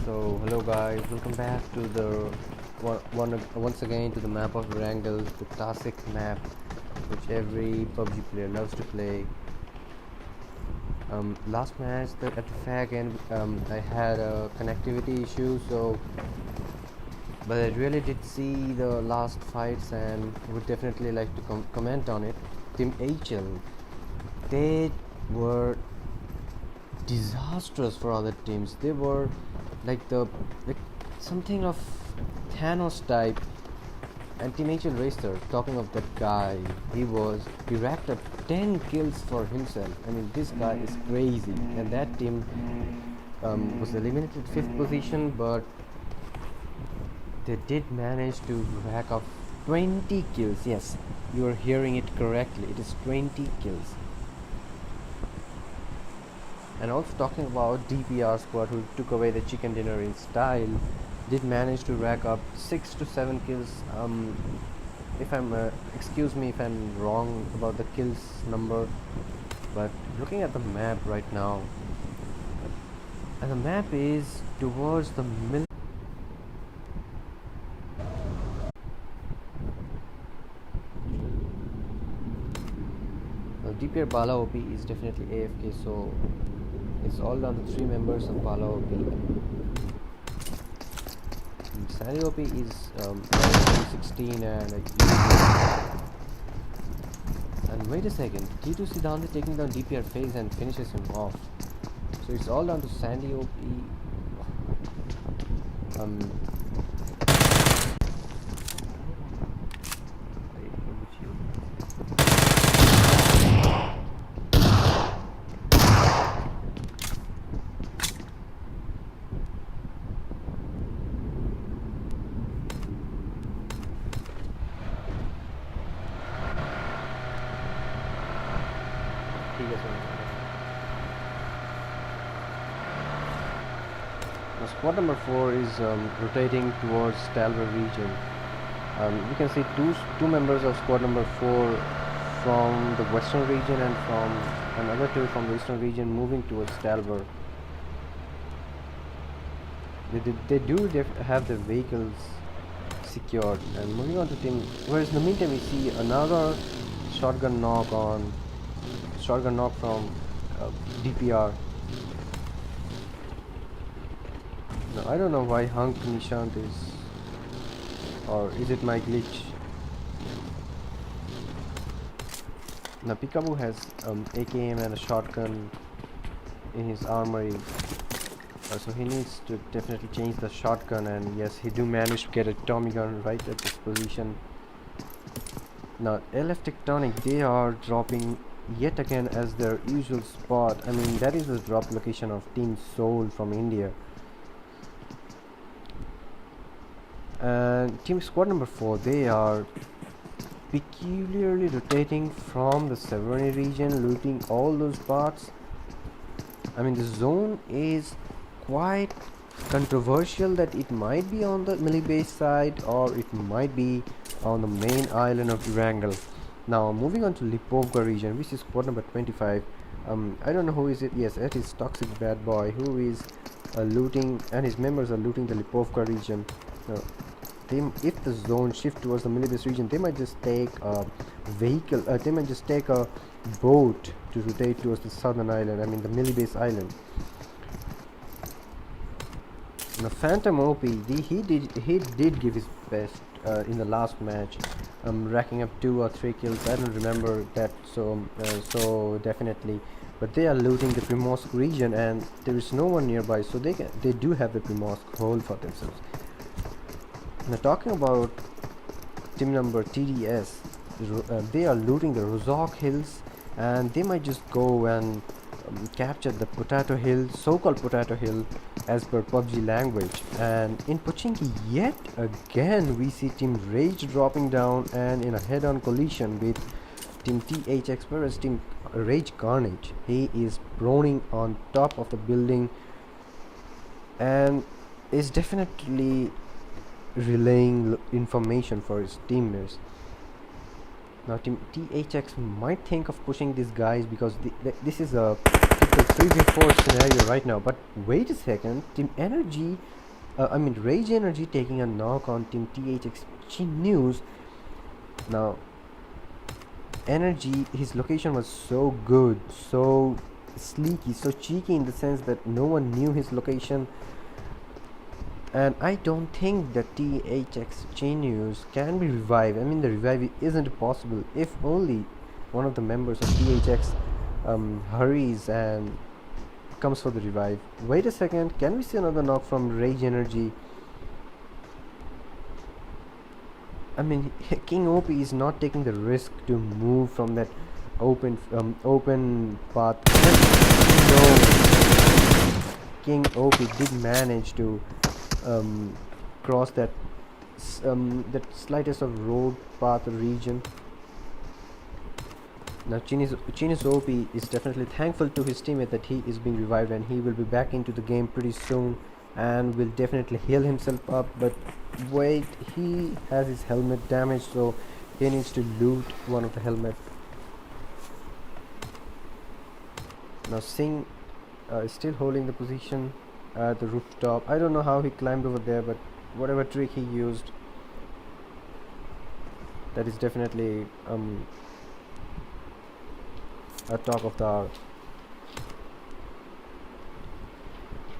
So hello guys, welcome back to the once again to the map of Wrangle, the classic map which every PUBG player loves to play. Last match at the fag end, I had a connectivity issue, but I really did see the last fights and would definitely like to comment on it. Team HL, they were disastrous for other teams. They were like something of Thanos type. And Team HL Racer, talking of that guy, he racked up 10 kills for himself. I mean, this guy is crazy. And that team was eliminated 5th position, but they did manage to rack up 20 kills. Yes, you are hearing it correctly, it is 20 kills. And also talking about DPR squad, who took away the chicken dinner in style, did manage to rack up 6 to 7 kills. If I'm excuse me if I'm wrong about the kills number, but looking at the map right now, and the map is towards the middle. DPR Bala OP is definitely AFK, so it's all down to 3 members of Bala OP. Sandy OP is 16 and wait a second, T2C Dante taking down DPR FaZe and finishes him off. So it's all down to Sandy OP. Now squad number 4 is rotating towards Stalver region. You can see two members of squad number 4 from the western region and from another 2 from the eastern region moving towards Stalver. They do have the vehicles secured. And moving on to team, whereas in the meantime we see another shotgun knock from DPR. Now I don't know why Hunk Nishant is, or is it my glitch? Now Peekaboo has AKM and a shotgun in his armory, so he needs to definitely change the shotgun, and yes, he do manage to get a Tommy gun right at this position. Now LF Tectonic, they are dropping yet again as their usual spot. I mean, that is the drop location of Team Soul from India. And team squad number 4, they are peculiarly rotating from the Severny region, looting all those parts. I mean, the zone is quite controversial, that it might be on the melee base side or it might be on the main island of Durangle. Now moving on to Lipovka region, which is squad number 25. I don't know who is it. Yes, it is Toxic Bad Boy, who is looting, and his members are looting the Lipovka region. Now, if the zone shift towards the melee base region, they might just take a vehicle, they might just take a boat to rotate towards the southern island, I mean the melee base island. Now Phantom OP, he did give his best in the last match, racking up 2 or 3 kills. I don't remember that so definitely, but they are looting the Primorsk region and there is no one nearby, so they do have the Primorsk hole for themselves. Now talking about team number TDS, they are looting the Rozok Hills, and they might just go and capture the Potato Hill, so-called Potato Hill as per PUBG language. And in Pochinki, yet again we see Team Rage dropping down and in a head-on collision with Team THX, whereas Team Rage Carnage, he is proning on top of the building and is definitely relaying information for his teammates. Now Team THX might think of pushing these guys because this is a typical 3v4 scenario right now, but wait a second, Team Energy, Rage Energy taking a knock on Team THX News. Now Energy, his location was so good, so sleeky, so cheeky in the sense that no one knew his location. And I don't think that THX Genius can be revived. I mean, the revive isn't possible if only one of the members of THX hurries and comes for the revive. Wait a second, can we see another knock from Rage Energy? I mean, King OP is not taking the risk to move from that open path. No, King OP did manage to cross that slightest of road path region. Now Chinese OP is definitely thankful to his teammate that he is being revived, and he will be back into the game pretty soon and will definitely heal himself up. But wait, he has his helmet damaged, so he needs to loot one of the helmet. Now Singh is still holding the position at the rooftop. I don't know how he climbed over there, but whatever trick he used, that is definitely a talk of the hour.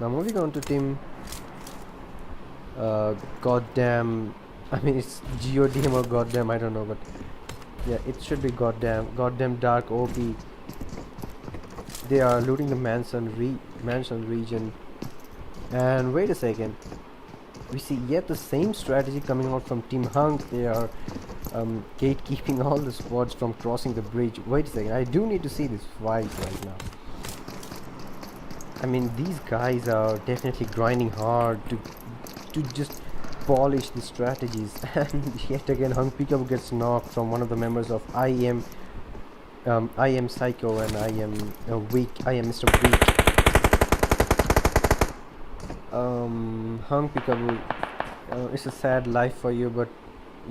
Now moving on to team goddamn, I mean it's GODM or goddamn, I don't know, but yeah, it should be goddamn Dark OP. They are looting the mansion region. And wait a second, we see yet the same strategy coming out from Team Hunk. They are gatekeeping all the squads from crossing the bridge. Wait a second, I do need to see this fight right now. I mean, these guys are definitely grinding hard to just polish the strategies. And yet again, Hunk Pickup gets knocked from one of the members of I am Psycho and I am Mr. Weak. Hunk Pickup, it's a sad life for you, but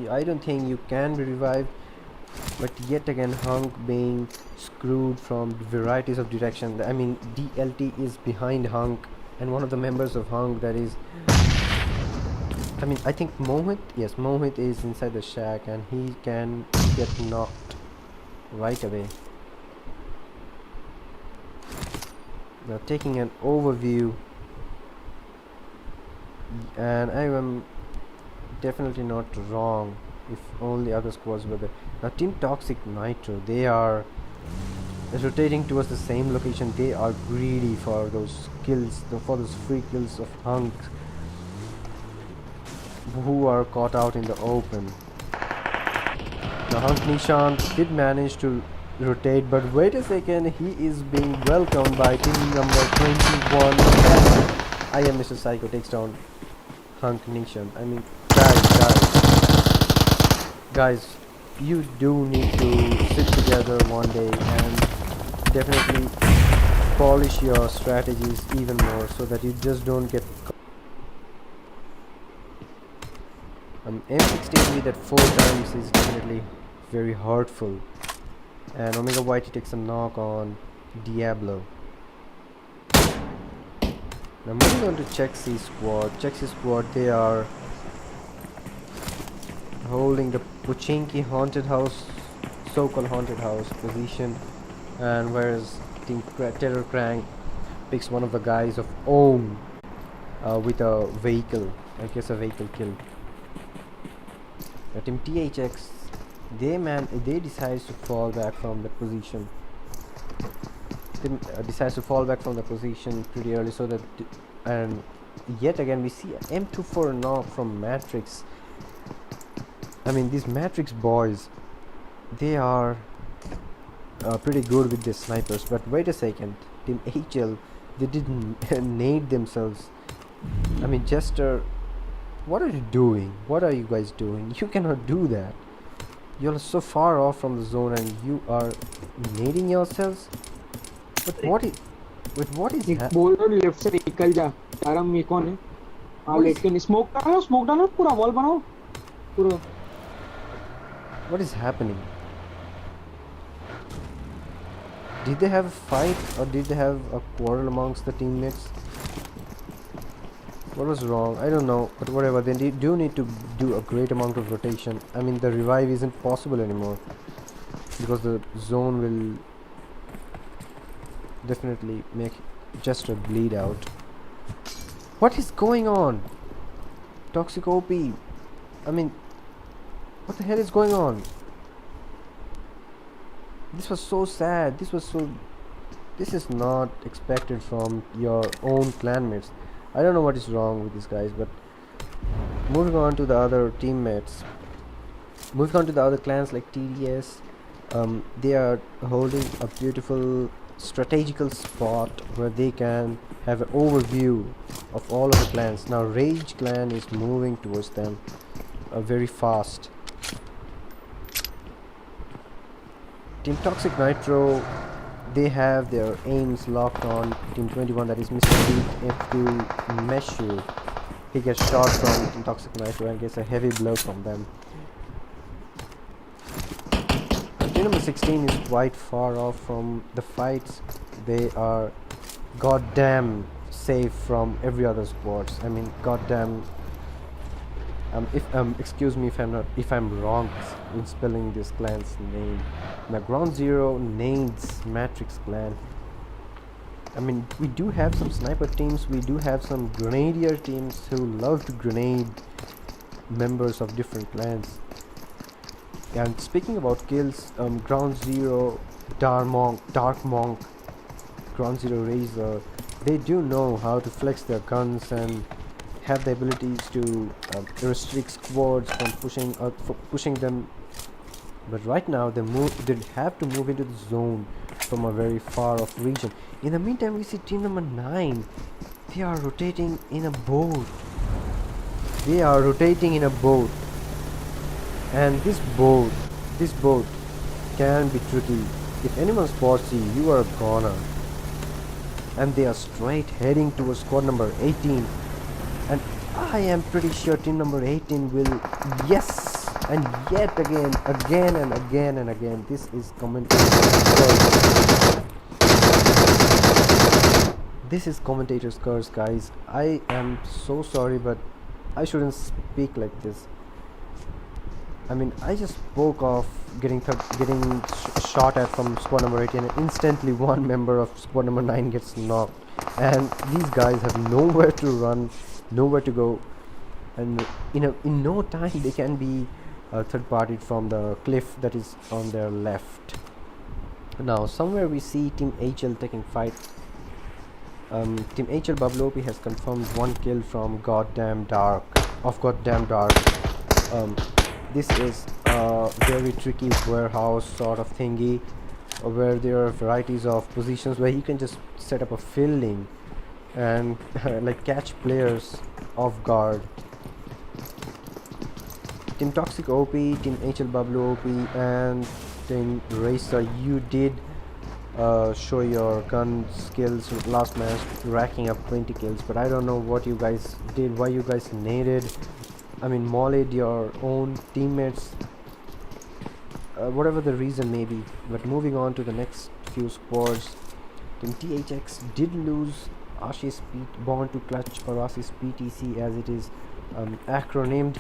I don't think you can be revived. But yet again, Hunk being screwed from varieties of direction. I mean, DLT is behind Hunk, and one of the members of Hunk, that is, I mean, I think Mohit, yes, Mohit is inside the shack and he can get knocked right away. Now taking an overview, and I am definitely not wrong if only other squads were there. Now Team Toxic Nitro, they are rotating towards the same location. They are greedy for those kills, for those free kills of Hunk who are caught out in the open. Now Hunk Nishant did manage to rotate, but wait a second, he is being welcomed by team number 21. I am Mr. Psycho takes down Hunk Nishant. I mean, guys, guys, you do need to sit together one day and definitely polish your strategies even more so that you just don't get M16 with that 4 times is definitely very hurtful, and Omega Whitey takes a knock on Diablo. Now moving on to Chexy squad. Chexy squad, they are holding the Puchinki haunted house, so-called haunted house position, and whereas Team Terror Crank picks one of the guys of Ohm with a vehicle, I guess a vehicle kill. Team THX, they decides to fall back from the position. Decides to fall back from the position pretty early, so that and yet again we see an M24 knock from Matrix. I mean, these Matrix boys, they are pretty good with their snipers. But wait a second, Team HL, they didn't nade themselves. I mean, Jester, what are you doing? What are you guys doing? You cannot do that. You're so far off from the zone and you are nading yourselves. But what is बोल रहा left से निकल जा तारम में कौन है हां late के स्मोक डालो पूरा वॉल बनाओ पूरा. What is happening? Did they have a fight or did they have a quarrel amongst the teammates? What was wrong? I don't know, but whatever. They do need to do a great amount of rotation. I mean, the revive isn't possible anymore because the zone will definitely make just a bleed out. What is going on? Toxic OP. I mean, what the hell is going on? This was so sad. This is not expected from your own clanmates. I don't know what is wrong with these guys, but moving on to the other teammates. Moving on to the other clans like TDS, they are holding a beautiful strategical spot where they can have an overview of all of the clans. Now Rage clan is moving towards them very fast. Team Toxic Nitro, they have their aims locked on Team 21, that is Mr. Beat F2 Meshu. He gets shot from Team Toxic Nitro and gets a heavy blow from them. Team number 16 is quite far off from the fights. They are goddamn safe from every other sports. I mean, goddamn. Excuse me if I'm wrong in spelling this clan's name. Now, Ground Zero nades Matrix clan. I mean, we do have some sniper teams. We do have some grenadier teams who love to grenade members of different clans. And speaking about kills, Ground Zero, Dark Monk, Ground Zero Razor, they do know how to flex their guns and have the abilities to restrict squads from pushing them. But right now they have to move into the zone from a very far off region. In the meantime, we see team number 9. They are rotating in a boat. And this boat can be tricky. If anyone spots you, you are a goner. And they are straight heading towards squad number 18. And I am pretty sure team number 18 will, yes, and yet again, this is commentator's curse. This is commentator's curse, guys. I am so sorry, but I shouldn't speak like this. I mean, I just spoke of getting shot at from squad number 18, and instantly one member of squad number 9 gets knocked. And these guys have nowhere to run, nowhere to go, and in no time they can be third-partied from the cliff that is on their left. Now somewhere we see Team HL taking fight. Team HL Bablopi has confirmed 1 kill from Goddamn Dark. This is a very tricky warehouse sort of thingy, where there are varieties of positions where you can just set up a fielding and like catch players off guard. Team Toxic OP, Team HL Bablu OP, and Team Racer, you did show your gun skills last match, racking up 20 kills, but I don't know what you guys did, why you guys mollied your own teammates, whatever the reason may be. But moving on to the next few squads, Team THX did lose Ashish Born to Clutch, or Ashish PTC as it is acronymed.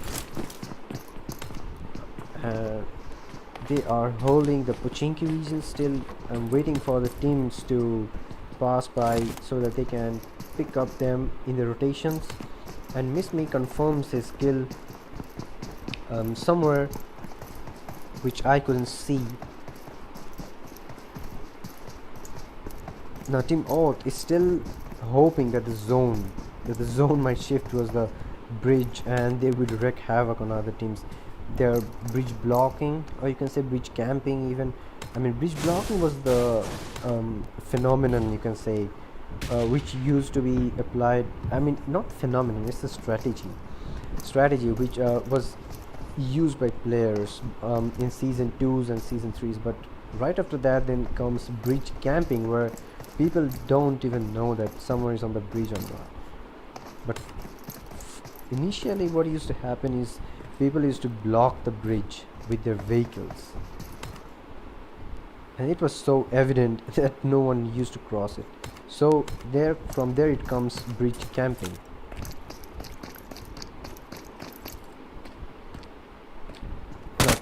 They are holding the Pochinki region still. I'm waiting for the teams to pass by so that they can pick up them in the rotations. And Miss Me confirms his kill somewhere which I couldn't see. Now Team Oath is still hoping that the zone might shift towards the bridge and they would wreak havoc on other teams. They're bridge blocking, or you can say bridge camping even. Bridge blocking was the phenomenon, you can say, which used to be applied. Not phenomenon, it's a strategy which was used by players in season 2s and season 3s, but right after that then comes bridge camping, where people don't even know that someone is on the bridge or not. But initially what used to happen is people used to block the bridge with their vehicles, and it was so evident that no one used to cross it. So from there it comes bridge camping. Now,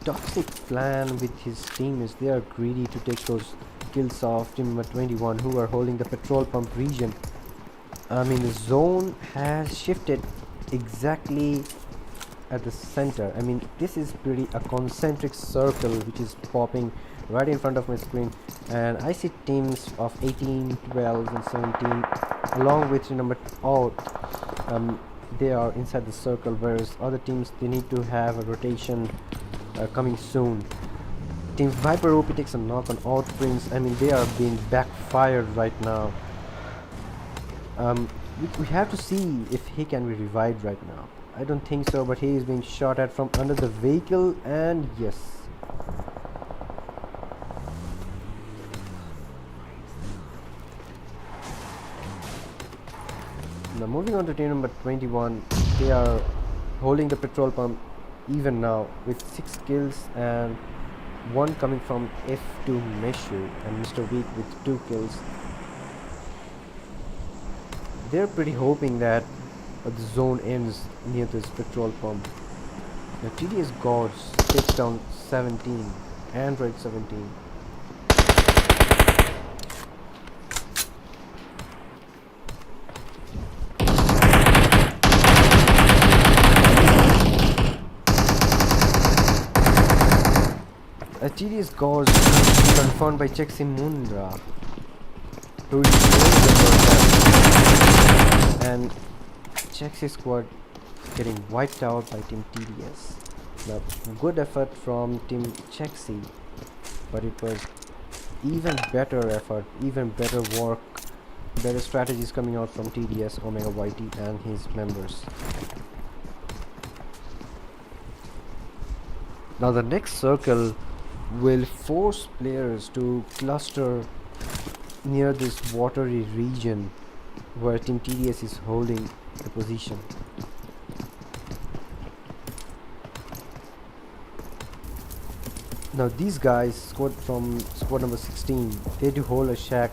Toxic Plan with his team is they are greedy to take those kills off team number 21, who are holding the petrol pump region. The zone has shifted exactly at the center. This is pretty a concentric circle which is popping right in front of my screen, and I see teams of 18, 12 and 17 along with number they are inside the circle, whereas other teams, they need to have a rotation coming soon. Team Viper OP takes a knock on Out Prince. They are being backfired right now. We have to see if he can be revived right now. I don't think so, but he is being shot at from under the vehicle, and yes. Now moving on to team number 21, they are holding the petrol pump even now with 6 kills, and 1 coming from F2 Meshu and Mr. Weak with 2 kills. They're pretty hoping that the zone ends near this petrol pump. Now TDS Gods takes down 17, Android 17. TDS Gods confirmed by Chexi Mundra, who is and Chexi squad getting wiped out by Team TDS. Now, good effort from Team Chexi, but it was even better effort, even better work, better strategies coming out from TDS, Omega YT and his members. Now the next circle will force players to cluster near this watery region where Team TDS is holding the position. Now these guys, squad number 16, they do hold a shack.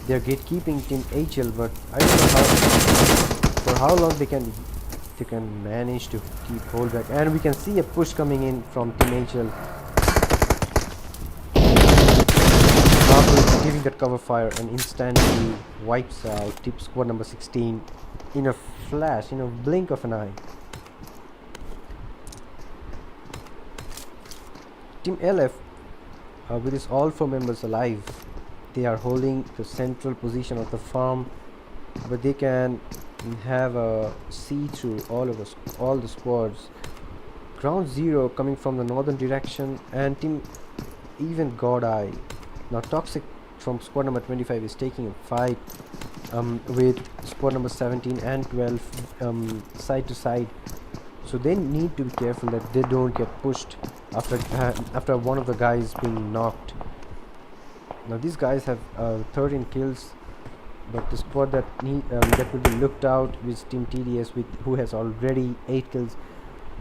They're gatekeeping Team HL, but I don't know for how long they can manage to keep hold back. And we can see a push coming in from Team HL. Giving that cover fire and instantly wipes out Team squad number 16 in a flash, in a blink of an eye. Team LF, with its all 4 members alive, they are holding the central position of the farm, but they can have a see through all the squads. Ground Zero coming from the northern direction, and Team Even God Eye. Now Toxic from squad number 25 is taking a fight with squad number 17 and 12 side to side. so they need to be careful that they don't get pushed after one of the guys being knocked. Now these guys have 13 kills, but the squad that that will be looked out is Team TDS, who has already 8 kills,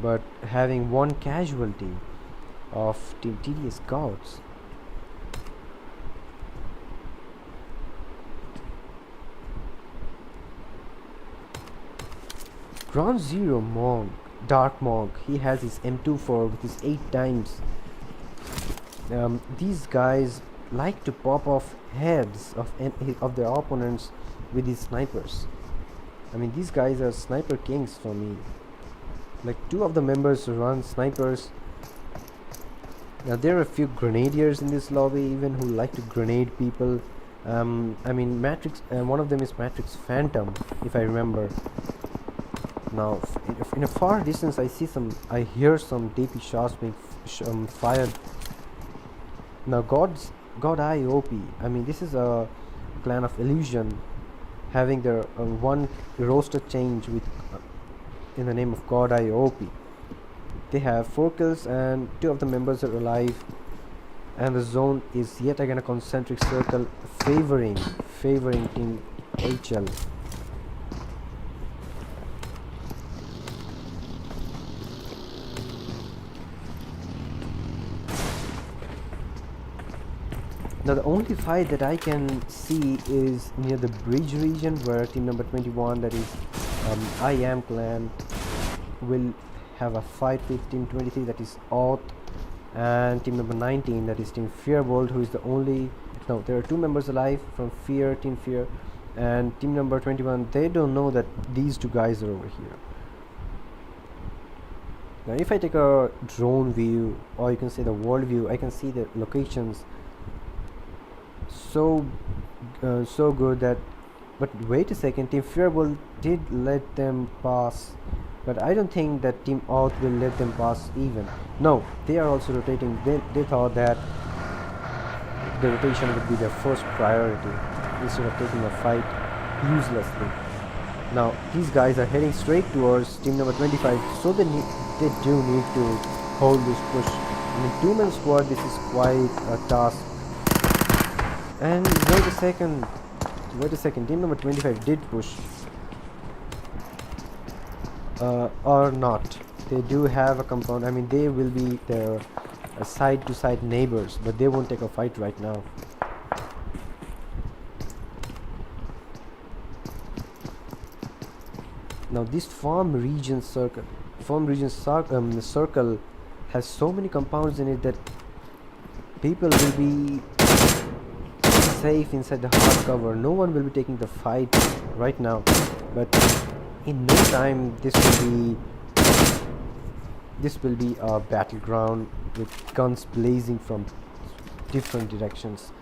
but having 1 casualty of Team TDS scouts. Ground Zero Monk, Dark Monk, he has his M24 with his 8 times. These guys like to pop off heads of their opponents with these snipers. I mean, these guys are sniper kings for me. Like 2 of the members run snipers. Now there are a few grenadiers in this lobby even who like to grenade people. I mean Matrix, one of them is Matrix Phantom, if I remember. Now in a far distance I hear some DP shots being fired. Now God Eye OP, I mean this is a clan of Illusion having their one roster change with in the name of God Eye OP. They have 4 kills and 2 of the members are alive, and the zone is yet again a concentric circle favoring Team HL. Now the only fight that I can see is near the bridge region, where team number 21, that is I Am clan, will have a fight with team 23, that is Auth, and team number 19, that is team Fearbolt, who is the only, no, there are 2 members alive from Team Fear, and team number 21, they don't know that these 2 guys are over here. Now if I take a drone view, or you can say the world view, I can see the locations so good that, but wait a second, team Fearbolt did let them pass, but I don't think that team Auth will let them pass even. No, they are also rotating. They thought that the rotation would be their first priority instead of taking a fight uselessly. Now these guys are heading straight towards team number 25, so they do need to hold this push. In a 2-man squad, this is quite a task. And wait a second, team number 25 did push, or not. They do have a compound. I mean, they will be their side to side neighbors, but they won't take a fight right now. Now this farm region circle has so many compounds in it that people will be safe inside the hard cover. No one will be taking the fight right now, but in no time this will be a battleground with guns blazing from different directions.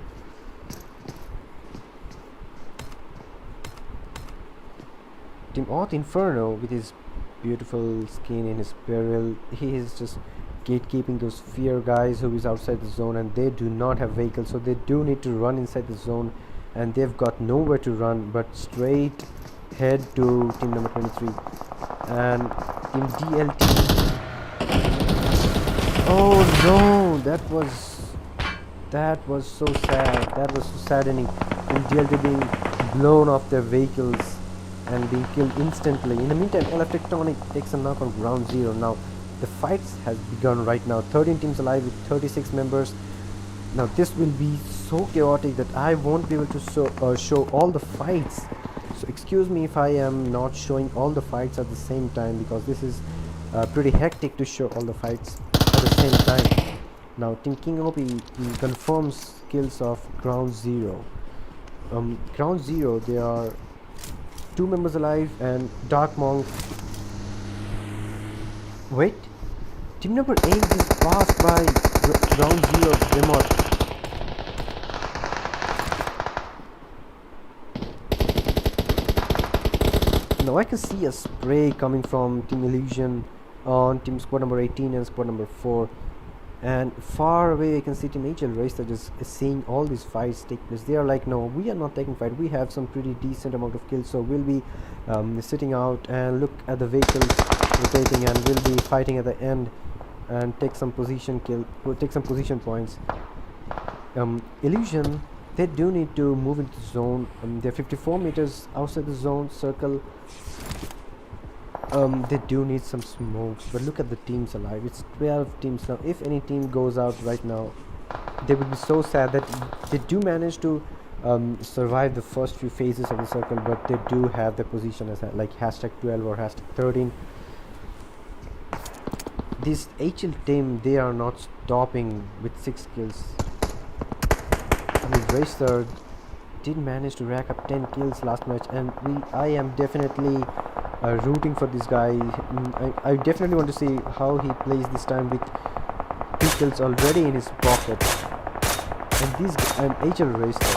Team Auth Inferno, with his beautiful skin and his barrel, he is just gatekeeping those Fear guys who is outside the zone, and they do not have vehicles, so they do need to run inside the zone, and they've got nowhere to run but straight head to team number 23 and team DLT. Oh no, that was so sad. That was so saddening. Team DLT being blown off their vehicles and being killed instantly. In the meantime, LF Tectonic takes a knock on Ground Zero. Now the fights has begun right now. 13 teams alive with 36 members. Now this will be so chaotic that I won't be able to show all the fights. So excuse me if I am not showing all the fights at the same time, because this is pretty hectic to show all the fights at the same time. Now Team King OP confirms kills of Ground Zero. Ground Zero, there are 2 members alive and Dark Monk. Wait, team number 8 is passed by Ground Zero remote. Now I can see a spray coming from Team Illusion on team squad number 18 and squad number 4, and far away I can see teenager racer just seeing all these fights take place. They are like, no, we are not taking fight, we have some pretty decent amount of kills, so we'll be sitting out and look at the vehicles rotating, and we'll be fighting at the end and take some position points. Illusion, they do need to move into the zone. They're 54 meters outside the zone circle. They do need some smokes, but look at the teams alive. It's 12 teams now. If any team goes out right now, they would be so sad. That they do manage to survive the first few phases of the circle, but they do have the position as like #12 or #13. This HL team, they are not stopping with 6 kills. The racer did manage to rack up 10 kills last match, and I am definitely rooting for this guy. I definitely want to see how he plays this time with 2 kills already in his pocket. And this HL racer,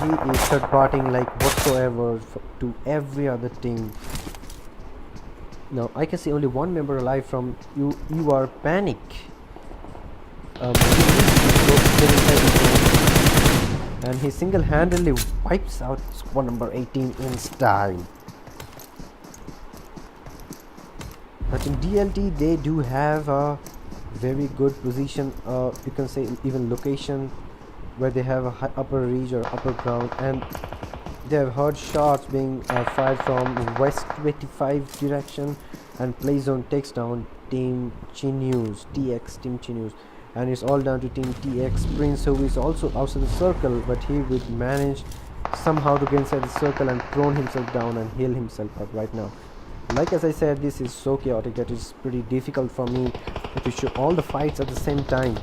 he is third partying like whatsoever to every other team. Now I can see only one member alive from you are Panic. And he single-handedly wipes out squad number 18 in style. But in DLT they do have a very good position, you can say even location, where they have a upper ridge or upper ground, and they have heard shots being fired from west 25 direction, and play zone takes down team TX team Chinews, and it's all down to team TX Prince, who is also outside the circle, but he would manage somehow to get inside the circle and prone himself down and heal himself up right now. Like as I said, this is so chaotic that it's pretty difficult for me to show all the fights at the same time.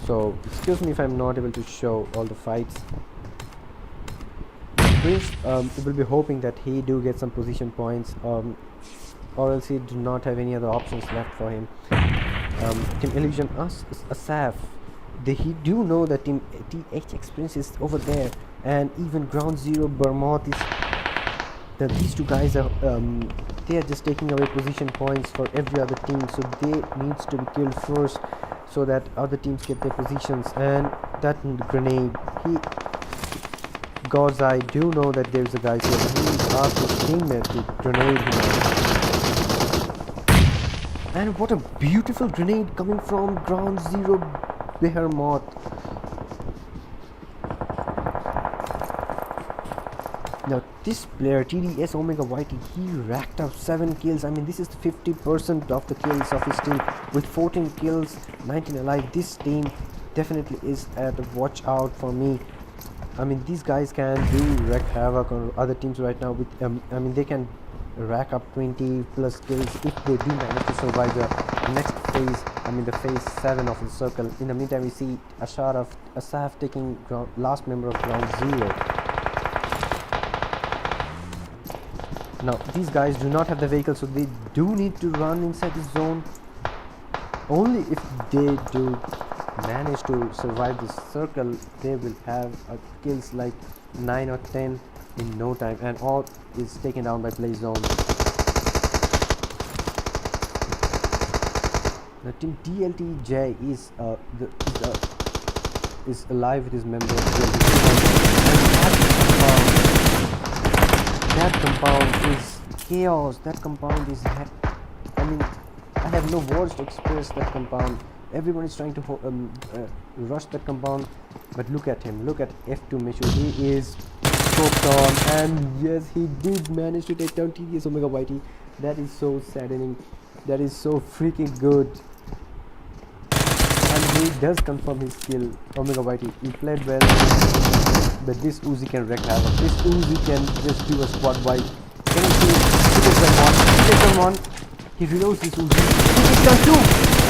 So excuse me if I'm not able to show all the fights. Prince will be hoping that he do get some position points, or else he do not have any other options left for him. Team Illusion Asaf, he do know that team TH Experience is over there, and even Ground Zero Bermoth is these two guys are they are just taking away position points for every other team, so they needs to be killed first so that other teams get their positions. And that grenade, gods, I do know that there's a guy here. He asked his teammate to grenade him. And what a beautiful grenade coming from Ground Zero Behemoth. Now this player TDS Omega Whitey, he racked up 7 kills. I mean, this is 50% of the kills of his team, with 14 kills, 19 alive. This team definitely is at a watch out for me. I mean, these guys can do wreak havoc on other teams right now with I mean, they can rack up 20 plus kills if they do manage to survive the next phase, I mean the phase 7 of the circle. In the meantime, we see Asaf taking last member of Ground Zero. Now these guys do not have the vehicle, so they do need to run inside the zone. Only if they do manage to survive this circle, they will have kills like 9 or 10 in no time, and all is taken down by play zone. Now team DLTJ is alive with his member. That compound is chaos. That compound is I mean, I have no words to express that compound. Everyone is trying to rush that compound, but look at him. Look at F2 Mishu. He is choked on, and yes, he did manage to take down TDS Omega Whitey. That is so saddening. That is so freaking good. And he does confirm his skill. Omega Whitey, he played well, but this Uzi can wreak havoc. This Uzi can just do a squad wipe. Can you see? He takes one. He reloads this Uzi. He takes down 2.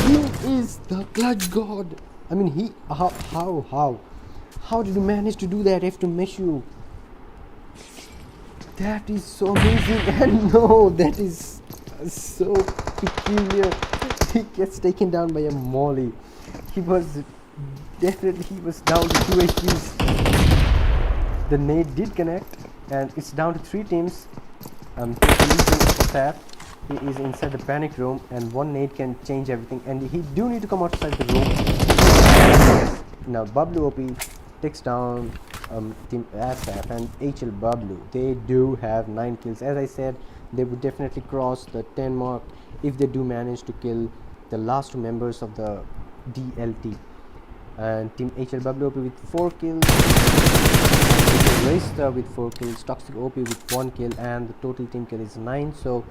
He is the clutch god. I mean, how did he manage to do that? F2 Meshu. That is so amazing. And no, that is so peculiar. He gets taken down by a molly. He was down to 2 HPs. The nade did connect, and it's down to 3 teams. Tap. he is inside the panic room, and one nade can change everything, and he do need to come outside the room. Yes. Now Bablu OP takes down Team ASF and HL Bablu. They do have 9 kills. As I said, they would definitely cross the 10 mark if they do manage to kill the last 2 members of the DLT. And Team HL Bablu OP with 4 kills, Racer with 4 kills, Toxic OP with 1 kill, and the total team kill is 9. So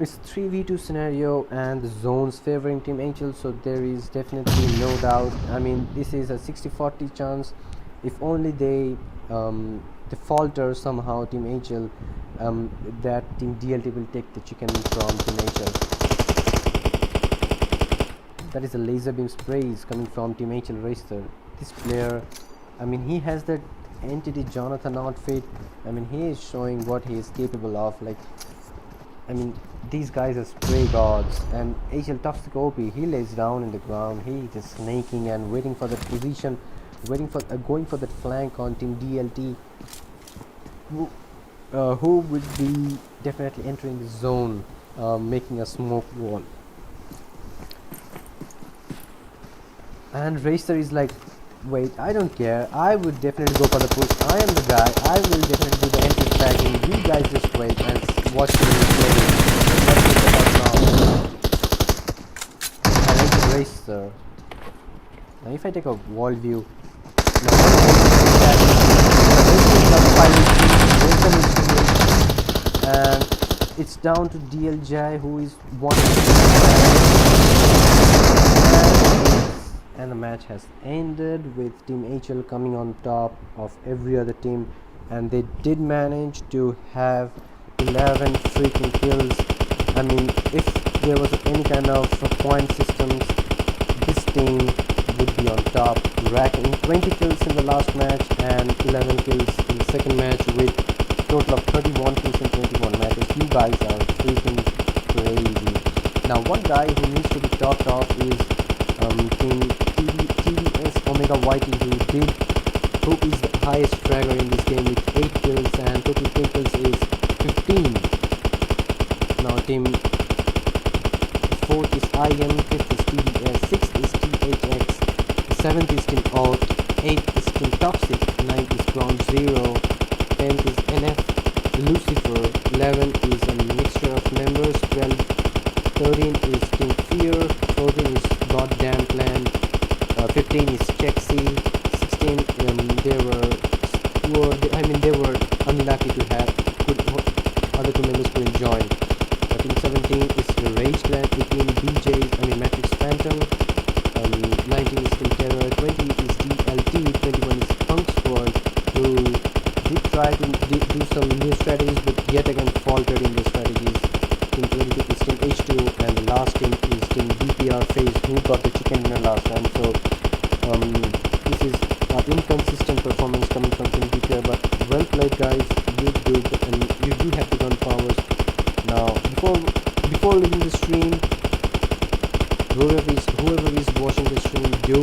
it's 3v2 scenario, and the zones favoring Team HL, so there is definitely no doubt. I mean, this is a 60-40 chance. If only they falter somehow, Team HL, that Team DLT will take the chicken from Team HL. That is a laser beam sprays coming from Team HL Racer. This player, I mean, he has that entity Jonathan outfit. I mean, he is showing what he is capable of. Like, I mean, these guys are spray gods. And HL Toxic OP, he lays down in the ground. He is just snaking and waiting for that position, waiting for going for that flank on Team DLT, who would be definitely entering the zone, making a smoke wall. And Racer is like, wait, I don't care, I would definitely go for the push, I am the guy, I will definitely do the entry tagging, you guys just wait and watch me play. Let's get the out now. I like the Racer. Now if I take a wall view, and it's down to DLJ, who is one, and the match has ended with Team HL coming on top of every other team, and they did manage to have 11 freaking kills. I mean, if there was any kind of point systems, this team would be on top, racking 20 kills in the last match and 11 kills in the second match, with a total of 31 kills in 21 matches. You guys are freaking crazy. Now one guy who needs to be talked of is Team TVS Omega YT, who is the highest fragger in this game with 8 kills, and total team kills is 15. Now Team 4th is IM, 5th is TVS, 6th is THX, 7th is Team Alt, 8th is Team Toxic, 9th is Ground Zero, 10th is LF Lucifer, 11th is a mixture of members, 12th, 13th is Team Fear, 14th is Goddamn Clan, 15 is Chexy, 16 they were unlucky to have other 2 members couldn't join. Team 17 is the Rage Clan, 18 BJ, Matrix Phantom, 19 is Team Terror, 20 is DLT, 21 is Punk Squad, who did try to do some new strategies but yet again faltered in their strategies. Team 22 is Team H2, and the last team is Team DPR Phase, who got the chicken dinner last time. So this is an inconsistent performance coming from Team DPR, but well played guys, you do have the gun powers. Now before leaving the stream, whoever is watching the stream, do